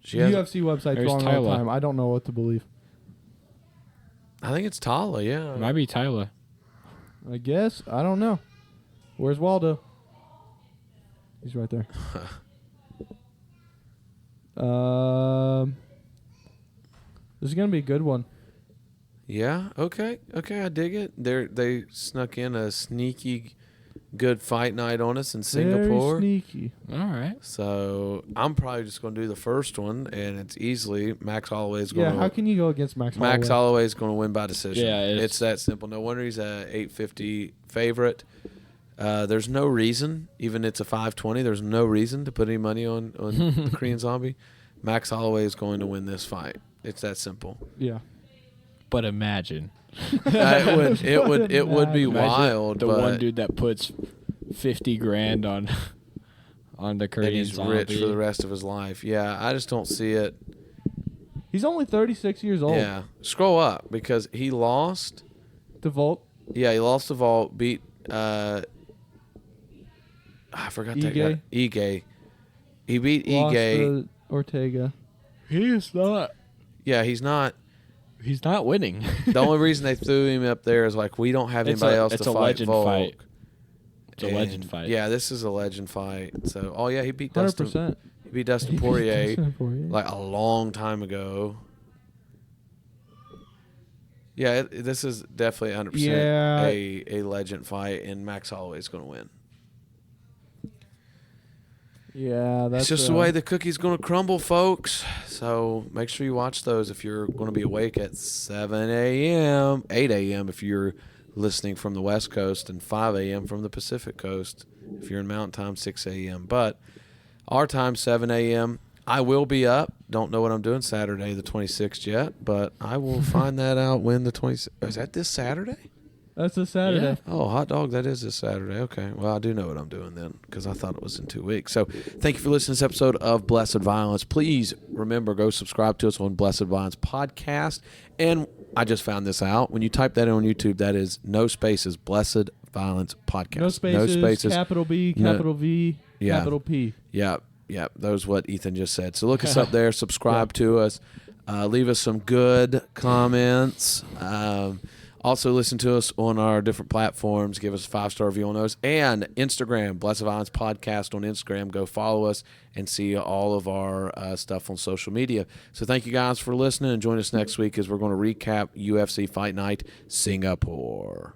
She has, UFC website's There's wrong all Tyler. the time. I don't know what to believe. I think it's Tala. Yeah. It might be Tyler. I guess. I don't know. Where's Waldo? He's right there. This is gonna be a good one. Yeah. Okay. I dig it. They snuck in a sneaky, good fight night on us in Singapore. Very sneaky. All right. So I'm probably just going to do the first one, and it's easily Max Holloway's going Yeah. to. How can you go against Max Holloway? Max Holloway's going to win by decision. Yeah, it's that simple. No wonder he's a 850 favorite. There's no reason, even it's a 520. There's no reason to put any money on the Korean Zombie. Max Holloway is going to win this fight. It's that simple. Yeah. But imagine It would be Imagine wild. the but one dude that puts 50 grand on the and Korean he's Zombie. rich for the rest of his life. Yeah, I just don't see it. He's only 36 years old. Yeah, scroll up because he lost. To Volt. Yeah, he lost the vault. Beat. I forgot that guy. Ige. He beat Lost Ige. to Ortega. He is not. Yeah, he's not. He's not winning. The only reason they threw him up there is like we don't have anybody else it's to a fight legend Volk. fight. It's a And, legend fight. Yeah, this is a legend fight. So, oh yeah, he beat 100%. Dustin. He beat Dustin Poirier Dustin Poirier. like a long time ago. Yeah, this is definitely 100% Yeah. a legend fight, and Max Holloway's going to win. Yeah, that's It's just the way the cookie's going to crumble, folks. So make sure you watch those if you're going to be awake at 7 a.m., 8 a.m. if you're listening from the West Coast, and 5 a.m. from the Pacific Coast if you're in Mountain Time, 6 a.m. But our time, 7 a.m. I will be up. Don't know what I'm doing Saturday the 26th yet, but I will find that out when the 26th. Is that this Saturday? That's a Saturday. Oh, hot dog, that is this Saturday. Okay. Well, I do know what I'm doing then because I thought it was in 2 weeks. So thank you for listening to this episode of Blessed Violence. Please remember, go subscribe to us on Blessed Violence Podcast. And I just found this out. When you type that in on YouTube, that is no spaces, Blessed Violence Podcast. No spaces, capital B, capital V, Yeah. capital P. Yep. That was what Ethan just said. So look us up there, subscribe to us, leave us some good comments. Also listen to us on our different platforms. Give us a 5-star review on those. And Instagram, Blessed Violence Podcast on Instagram. Go follow us and see all of our stuff on social media. So thank you guys for listening, and join us next week as we're going to recap UFC Fight Night Singapore.